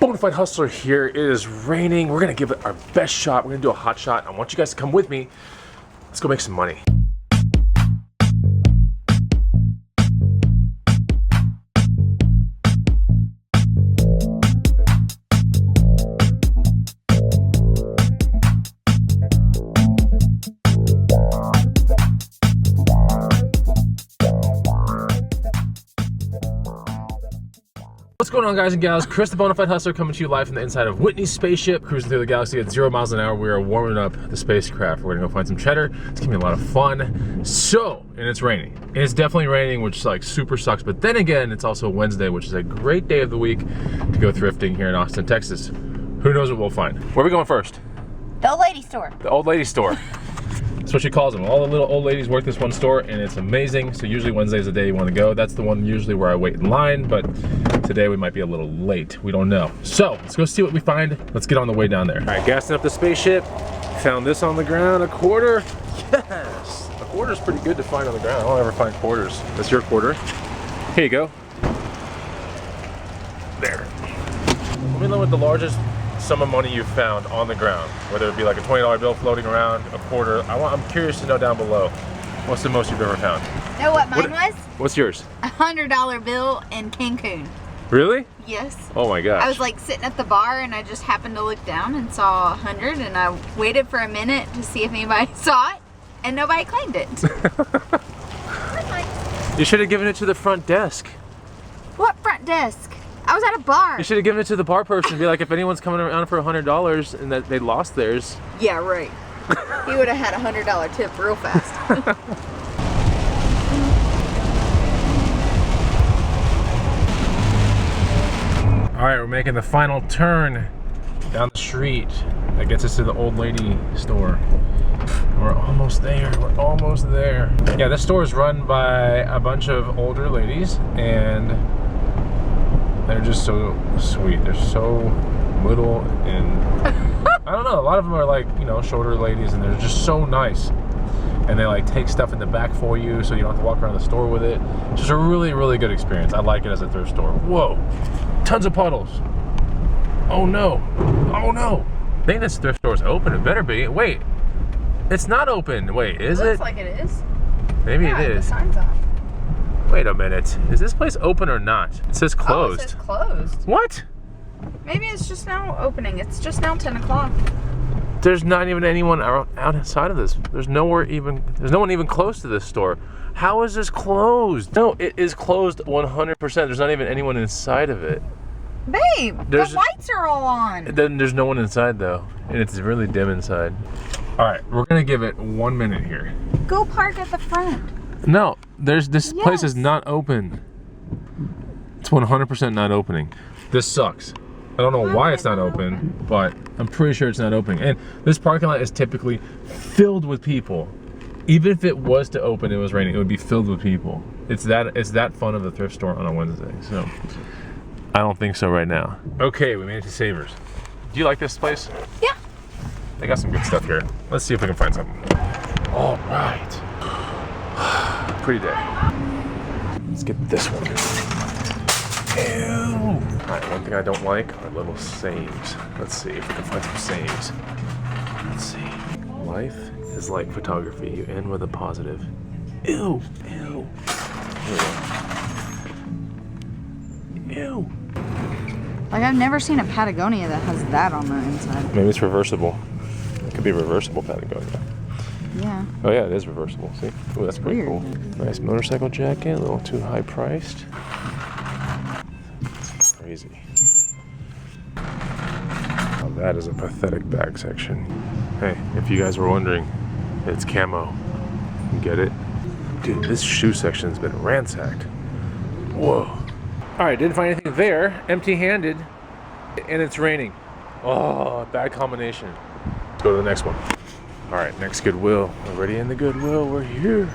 Bonafide Hustler here. It is raining. We're gonna give it our best shot. We're gonna do a hot shot. I want you guys to come with me. Let's go make some money. What's going on, guys and gals? Chris the Bonafide Hustler coming to you live from the inside of Whitney's spaceship, cruising through the galaxy at 0 miles an hour. We are warming up the spacecraft. We're gonna go find some cheddar. It's gonna be a lot of fun. So, and it's raining. And it's definitely raining, which like super sucks. But then again, it's also Wednesday, which is a great day of the week to go thrifting here in Austin, Texas. Who knows what we'll find? Where are we going first? The old lady store. The old lady store. That's what she calls them. All the little old ladies work this one store, and it's amazing. So usually Wednesday is the day you want to go. That's the one usually where I wait in line, but today we might be a little late. We don't know. So let's go see what we find. Let's get on the way down there. All right, gassing up the spaceship. Found this on the ground, a quarter. Yes, a quarter is pretty good to find on the ground. I don't ever find quarters. That's your quarter. Here you go. There. Let me know what the largest sum of money you've found on the ground, whether it be like a $20 bill floating around, a quarter. I'm curious to know down below. What's the most you've ever found? Know what mine was? What's yours? A $100 bill in Cancun. Really? Yes. Oh my gosh. I was like sitting at the bar and I just happened to look down and saw 100, and I waited for a minute to see if anybody saw it, and nobody claimed it. You should have given it to the front desk. What front desk? I was at a bar. You should have given it to the bar person and be like, if anyone's coming around for $100 and that they lost theirs. Yeah, right. He would have had a $100 tip real fast. All right, we're making the final turn down the street. That gets us to the old lady store. We're almost there, we're almost there. Yeah, this store is run by a bunch of older ladies, and they're just so sweet. They're so little, and I don't know, a lot of them are like, you know, shorter ladies, and they're just so nice. And they like take stuff in the back for you so you don't have to walk around the store with it. It's just a really, really good experience. I like it as a thrift store. Whoa, tons of puddles. Oh no, oh no. I think this thrift store is open. It better be. Wait, it's not open. Wait, is it? Looks like it is. Maybe it is. The sign's on. Wait a minute. Is this place open or not? It says closed. Oh, it says closed. What? Maybe it's just now opening. It's just now 10 o'clock. There's not even anyone outside of this. There's no one even close to this store. How is this closed? No, it is closed 100%. There's not even anyone inside of it. Babe, the lights are all on. Then there's no one inside though, and it's really dim inside. All right, we're gonna give it 1 minute here. Go park at the front. No, this place is not open. It's 100% not opening. This sucks. I don't know why it's not open, but I'm pretty sure it's not opening. And this parking lot is typically filled with people. Even if it was to open, it was raining, it would be filled with people. It's that fun of a thrift store on a Wednesday. So I don't think so right now. Okay, we made it to Savers. Do you like this place? Yeah. They got some good stuff here. Let's see if we can find something. All right. Pretty day. Let's get this one. Ew. All right, one thing I don't like are little sayings. Let's see if we can find some sayings. Let's see. Life is like photography. You end with a positive. Ew. Ew. Ew. Like, I've never seen a Patagonia that has that on the inside. Maybe it's reversible. It could be reversible Patagonia. Yeah. Oh yeah, it is reversible. See? Oh, that's pretty cool. Nice motorcycle jacket, a little too high priced. That's crazy. Now that is a pathetic bag section. Hey, if you guys were wondering, it's camo. Get it? Dude, this shoe section's been ransacked. Whoa. All right, didn't find anything there. Empty-handed, and it's raining. Oh, bad combination. Let's go to the next one. All right, next Goodwill. We're already in the Goodwill. We're here.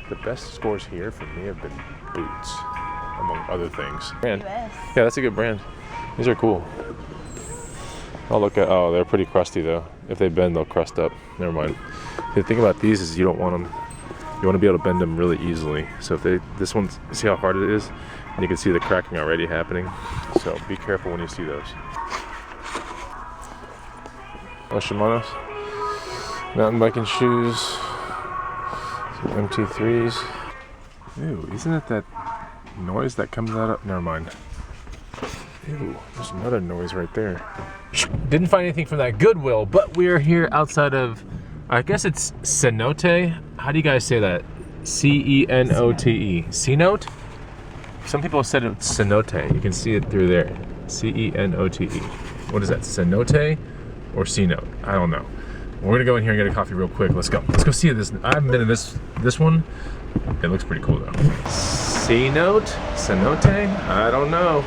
The best scores here for me have been boots, among other things. Brand. Yeah, that's a good brand. These are cool. I'll look at. Oh, they're pretty crusty though. If they bend, they'll crust up. Never mind. The thing about these is you don't want them You want to be able to bend them really easily. So if this one, see how hard it is? And you can see the cracking already happening. So be careful when you see those. Oh, Shimano's. Mountain biking shoes. Some MT3s. Ew, isn't it that noise that comes out of, never mind. Ew, there's another noise right there. Didn't find anything from that Goodwill, but we're here outside of, I guess it's Cenote. How do you guys say that? C-E-N-O-T-E. Cenote? Some people said it's Cenote. You can see it through there. C-E-N-O-T-E. What is that, Cenote or Cenote? I don't know. We're gonna go in here and get a coffee real quick. Let's go. Let's go see this. I haven't been in this one. It looks pretty cool though. Cenote? Cenote? I don't know.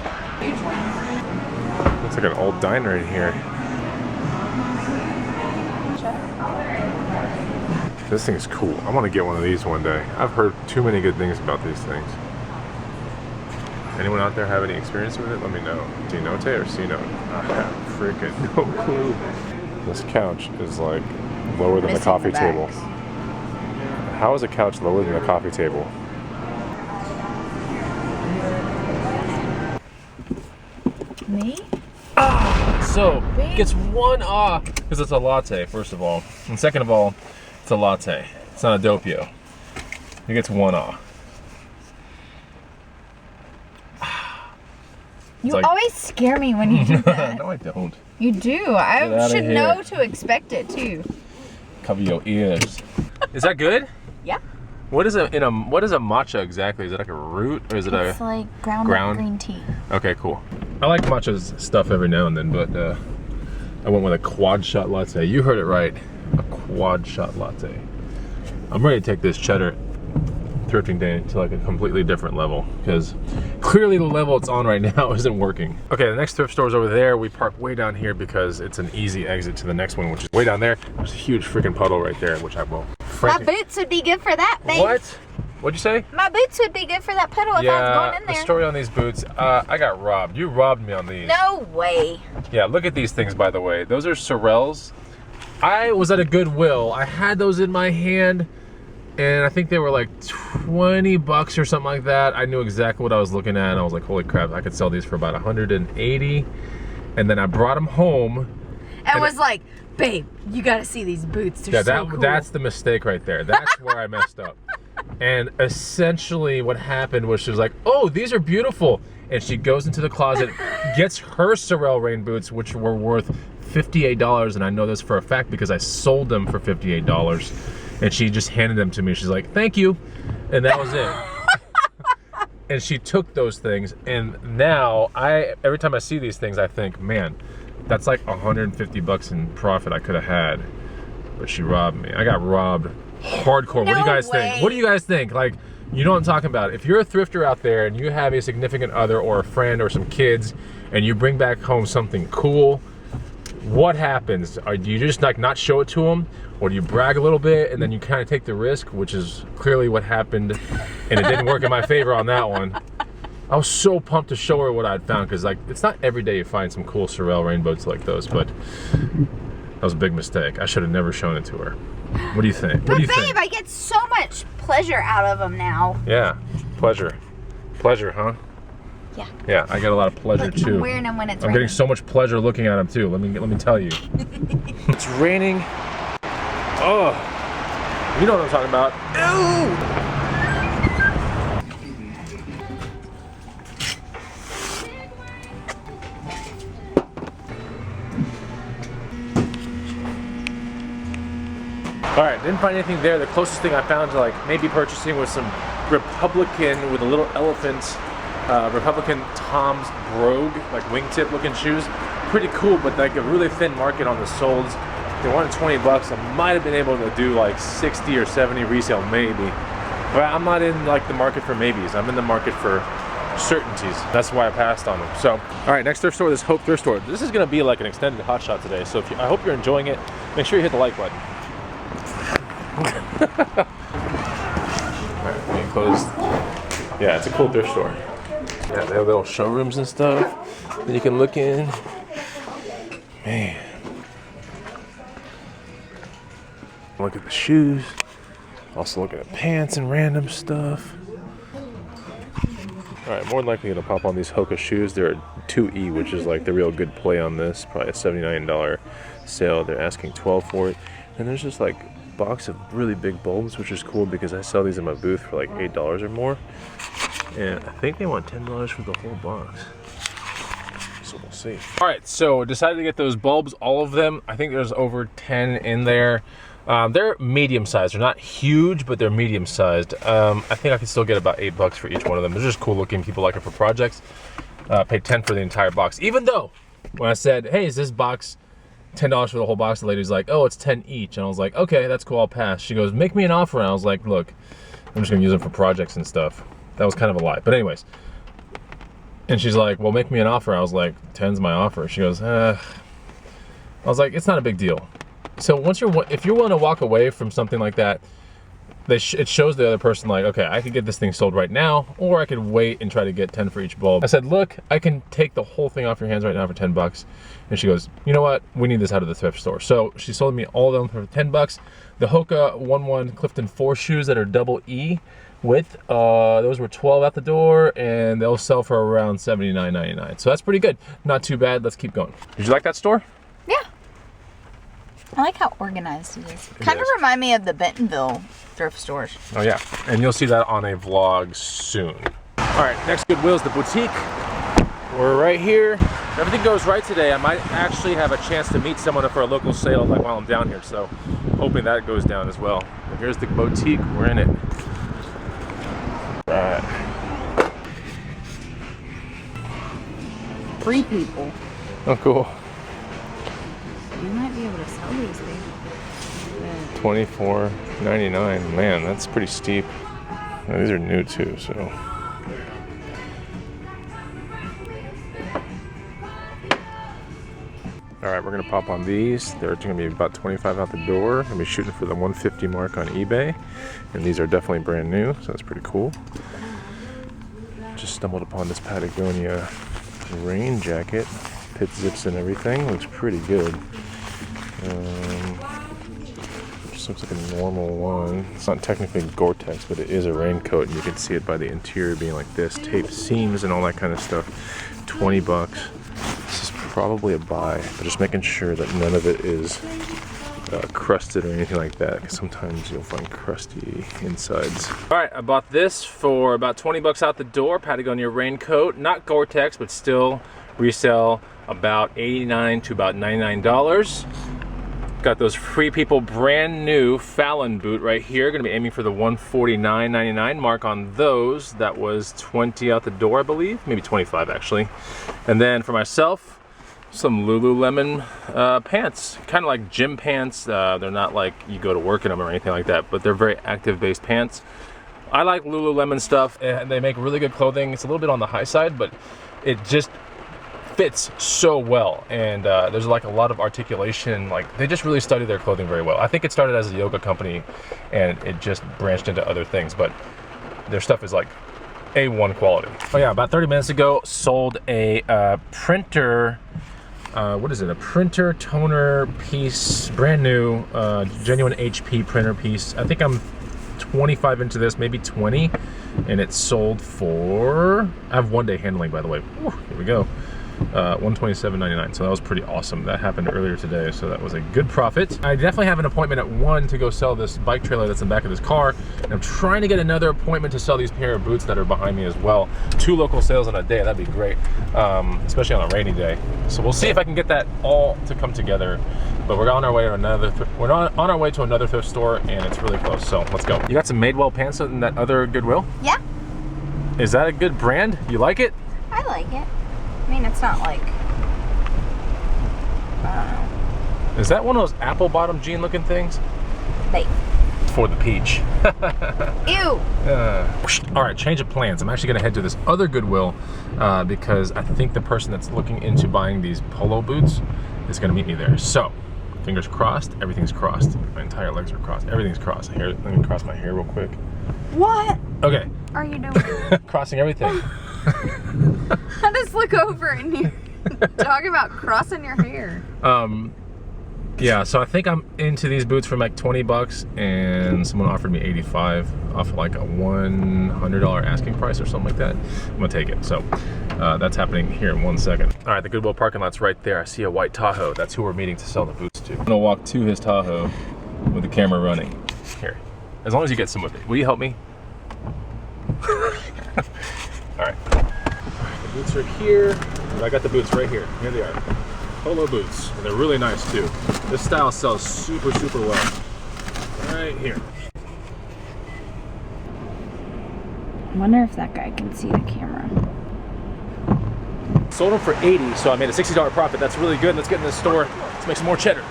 Looks like an old diner in here. This thing is cool. I want to get one of these one day. I've heard too many good things about these things. Anyone out there have any experience with it? Let me know. Cenote or Cenote? I have freaking no clue. This couch is like lower than the coffee table. How is a couch lower than the coffee table? Me? So, gets one because it's a latte, first of all. And second of all, it's a latte. It's not a doppio. He gets one You like, always scare me when you do that. No, I don't. You do. I should know to expect it too. Cover your ears. Is that good? Yeah. What is what is a matcha exactly? Is it like a root or is it It's like ground green tea. Okay, cool. I like matcha's stuff every now and then, but I went with a quad shot latte. You heard it right. A quad shot latte. I'm ready to take this cheddar thrifting day to like a completely different level because clearly the level it's on right now isn't working. Okay, the next thrift store is over there. We park way down here because it's an easy exit to the next one, which is way down there. There's a huge freaking puddle right there, which I will. My boots would be good for that, babe. What? What'd you say? My boots would be good for that puddle if I was going in there. The story on these boots, I got robbed. You robbed me on these. No way. Yeah, look at these things, by the way. Those are Sorels. I was at a Goodwill. I had those in my hand, and I think they were like 20 bucks or something like that. I knew exactly what I was looking at, and I was like, holy crap, I could sell these for about 180. And then I brought them home. And was like, babe, you gotta see these boots. They're so cool. That's the mistake right there. That's where I messed up. And essentially what happened was she was like, oh, these are beautiful. And she goes into the closet, gets her Sorel rain boots, which were worth $58. And I know this for a fact because I sold them for $58. And she just handed them to me. She's like, thank you. And that was it. And she took those things. And now every time I see these things, I think, man, that's like 150 bucks in profit I could have had. But she robbed me. I got robbed hardcore. No what do you guys way. think? What do you guys think? Like, you know what I'm talking about. If you're a thrifter out there and you have a significant other or a friend or some kids and you bring back home something cool, what happens? Do you just like not show it to them? Or do you brag a little bit and then you kind of take the risk, which is clearly what happened, and it didn't work in my favor on that one. I was so pumped to show her what I'd found because like it's not every day you find some cool Sorel rain boots like those, but that was a big mistake. I should have never shown it to her. What do you think? But babe, I get so much pleasure out of them now. Yeah, pleasure. Pleasure, huh? Yeah. Yeah, I get a lot of pleasure too. I'm wearing them when it's I'm getting so much pleasure looking at them too. Let me tell you. It's raining. Oh, you know what I'm talking about. Ew! All right, didn't find anything there. The closest thing I found to like maybe purchasing was some Republican with a little elephant, Republican Tom's Brogue, like wingtip looking shoes. Pretty cool, but like a really thin market on the soles. They wanted 20 bucks. I might have been able to do like 60 or 70 resale maybe. But I'm not in like the market for maybes. I'm in the market for certainties. That's why I passed on them. So, all right, next thrift store, this Hope Thrift Store. This is gonna be like an extended hot shot today. So I hope you're enjoying it. Make sure you hit the like button. Alright, being closed. Yeah, it's a cool thrift store. Yeah, they have little showrooms and stuff that you can look in. Man. Look at the shoes. Also looking at pants and random stuff. Alright, more than likely gonna pop on these Hoka shoes. They're a 2E, which is like the real good play on this. Probably a $79 sale. They're asking $12 for it. And there's just like a box of really big bulbs, which is cool because I sell these in my booth for like $8 or more. And I think they want $10 for the whole box. So we'll see. Alright, so decided to get those bulbs, all of them. I think there's over 10 in there. They're medium sized. They're not huge, but they're medium sized. I think I can still get about $8 for each one of them. They're just cool looking. People like it for projects. Paid 10 for the entire box. Even though when I said, hey, is this box $10 for the whole box? The lady's like, oh, it's 10 each. And I was like, okay, that's cool, I'll pass. She goes, make me an offer. And I was like, look, I'm just gonna use them for projects and stuff. That was kind of a lie, but anyways. And she's like, well, make me an offer. I was like, 10's my offer. She goes, I was like, it's not a big deal. So if you're willing to walk away from something like that, it shows the other person like, okay, I could get this thing sold right now, or I could wait and try to get 10 for each bulb. I said, look, I can take the whole thing off your hands right now for $10. And she goes, you know what? We need this out of the thrift store. So she sold me all of them for $10. The Hoka 1-1 Clifton 4 shoes that are double E width, those were 12 out the door, and they'll sell for around $79.99. So that's pretty good. Not too bad. Let's keep going. Did you like that store? Yeah. I like how organized it is. Kind of remind me of the Bentonville thrift stores. Oh yeah, and you'll see that on a vlog soon. All right, next Goodwill is the boutique. We're right here. If everything goes right today, I might actually have a chance to meet someone for a local sale like while I'm down here, so hoping that goes down as well. But here's the boutique, we're in it. All right. Free people. Oh, cool. You might be able to sell these things. $24.99. Man, that's pretty steep. Now, these are new too, so. All right, we're gonna pop on these. They're gonna be about 25 out the door. I'm be shooting for the 150 mark on eBay, and these are definitely brand new, so that's pretty cool. Just stumbled upon this Patagonia rain jacket, pit zips and everything. Looks pretty good. Just looks like a normal one. It's not technically Gore-Tex, but it is a raincoat, and you can see it by the interior being like this, taped seams and all that kind of stuff. $20. This is probably a buy, but just making sure that none of it is crusted or anything like that, because sometimes you'll find crusty insides. All right, I bought this for about $20 out the door. Patagonia raincoat, not Gore-Tex, but still resell about $89 to about $99. Got those Free People brand new Fallon boot right here. Gonna be aiming for the $149.99 mark on those. That was 20 out the door, I believe, maybe 25 actually. And then for myself, some Lululemon pants, kind of like gym pants. They're not like you go to work in them or anything like that, but they're very active-based pants. I like Lululemon stuff, and they make really good clothing. It's a little bit on the high side, but it just fits so well, and there's like a lot of articulation. Like, they just really study their clothing very well. I think it started as a yoga company, and it just branched into other things, but their stuff is like A1 quality. Oh yeah, about 30 minutes ago, sold a printer, what is it? A printer toner piece, brand new, genuine HP printer piece. I think I'm 25 into this, maybe 20, and it's sold for, I have 1 day handling, by the way. Ooh, here we go. $127.99, so that was pretty awesome. That happened earlier today, so that was a good profit. I definitely have an appointment at 1 to go sell this bike trailer that's in the back of this car, and I'm trying to get another appointment to sell these pair of boots that are behind me as well. 2 local sales in a day, that'd be great, especially on a rainy day. So we'll see if I can get that all to come together. But we're on our way to another thrift store, and it's really close, so let's go. You got some Madewell pants in that other Goodwill? Yeah. Is that a good brand? You like it? I like it. I mean, it's not like, I don't know. Is that one of those apple bottom jean looking things? They. For the peach. Ew. All right, change of plans. I'm actually gonna head to this other Goodwill because I think the person that's looking into buying these polo boots is gonna meet me there. So, fingers crossed, everything's crossed. My entire legs are crossed, everything's crossed. Here, let me cross my hair real quick. What? Okay. Are you doing? Crossing everything. I just look over and you talk about crossing your hair. Yeah, so I think I'm into these boots for like 20 bucks, and someone offered me 85 off of like a $100 asking price or something like that. I'm gonna take it. So that's happening here in 1 second. All right, the Goodwill parking lot's right there. I see a white Tahoe. That's who we're meeting to sell the boots to. I'm gonna walk to his Tahoe with the camera running. Here, as long as you get some of it. Will you help me? All right. The boots are here. I got the boots right here. Here they are. Polo boots, and they're really nice too. This style sells super, super well. Right here. I wonder if that guy can see the camera. Sold them for 80, so I made a $60 profit. That's really good. Let's get in the store. Let's make some more cheddar.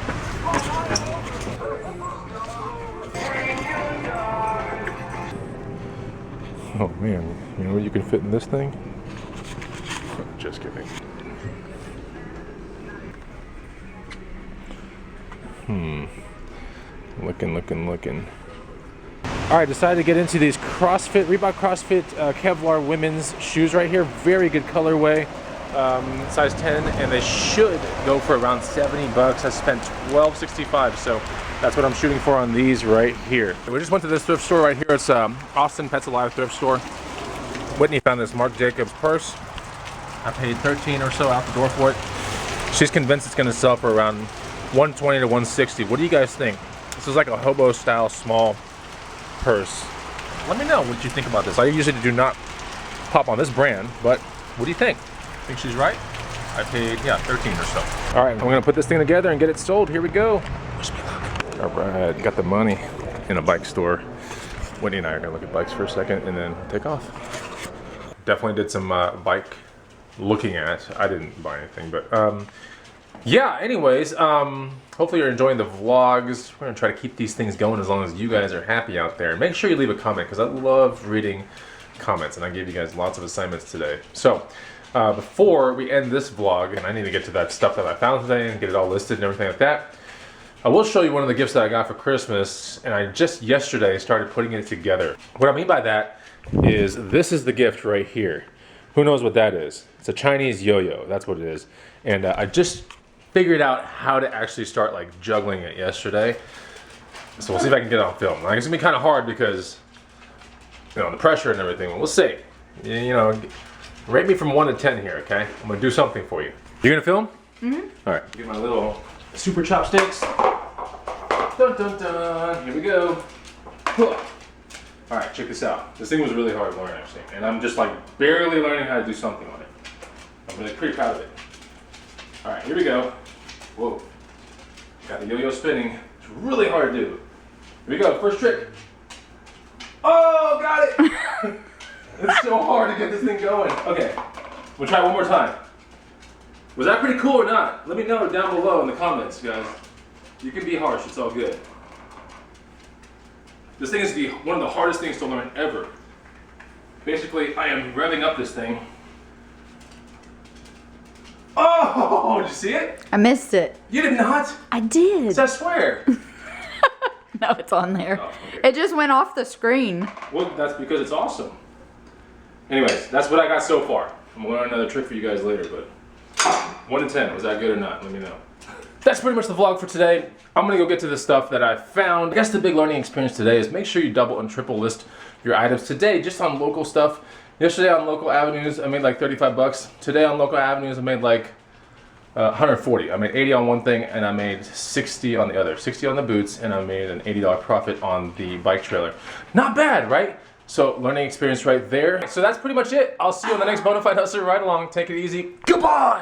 Oh man, you know what you can fit in this thing? Just kidding. Looking. All right, decided to get into these Crossfit, Reebok Crossfit Kevlar women's shoes right here. Very good colorway, size 10, and they should go for around 70 bucks. I spent $12.65, so that's what I'm shooting for on these right here. We just went to this thrift store right here. It's Austin Pets Alive thrift store. Whitney found this Marc Jacobs purse. I paid 13 or so out the door for it. She's convinced it's gonna sell for around 120 to 160. What do you guys think? This is like a hobo style small purse. Let me know what you think about this. I usually do not pop on this brand, but what do you think? Think she's right? I paid, yeah, 13 or so. All right, I'm gonna put this thing together and get it sold. Here we go. Wish me luck. All right, got the money in a bike store. Whitney and I are gonna look at bikes for a second and then take off. Definitely did some bike looking at. I didn't buy anything, but yeah, anyways, hopefully you're enjoying the vlogs. We're gonna try to keep these things going as long as you guys are happy out there. Make sure you leave a comment, because I love reading comments, and I gave you guys lots of assignments today. So before we end this vlog, and I need to get to that stuff that I found today and get it all listed and everything like that, I will show you one of the gifts that I got for Christmas, and I just yesterday started putting it together. What I mean by that is this is the gift right here. Who knows what that is? It's a Chinese yo-yo, that's what it is. And I just figured out how to actually start like juggling it yesterday. So we'll see if I can get it on film. Like, it's gonna be kind of hard because, you know, the pressure and everything. We'll see. You know, rate me from 1 to 10 here, okay? I'm gonna do something for you. You're gonna film? Mm-hmm. All right, get my little super chopsticks. Dun dun dun, here we go. All right, check this out. This thing was really hard to learn actually, and I'm just like barely learning how to do something on it. I'm really pretty proud of it. All right, here we go. Whoa, got the yo-yo spinning. It's really hard to do. Here we go, first trick. Oh, got it. It's so hard to get this thing going. Okay, we'll try one more time. Was that pretty cool or not? Let me know down below in the comments, guys. You can be harsh, it's all good. This thing is one of the hardest things to learn ever. Basically, I am revving up this thing. Oh, did you see it? I missed it. You did not? I did. I swear. No, it's on there. Oh, okay. It just went off the screen. Well, that's because it's awesome. Anyways, that's what I got so far. I'm gonna learn another trick for you guys later, but 1 to 10, was that good or not? Let me know. That's pretty much the vlog for today. I'm gonna go get to the stuff that I found. I guess the big learning experience today is make sure you double and triple list your items today just on local stuff. Yesterday on local avenues, I made like 35 bucks. Today on local avenues, I made like 140. I made 80 on one thing and I made 60 on the other. 60 on the boots, and I made an $80 profit on the bike trailer. Not bad, right? So learning experience right there. So that's pretty much it. I'll see you on the next Bonafide Hustler ride along. Take it easy. Goodbye!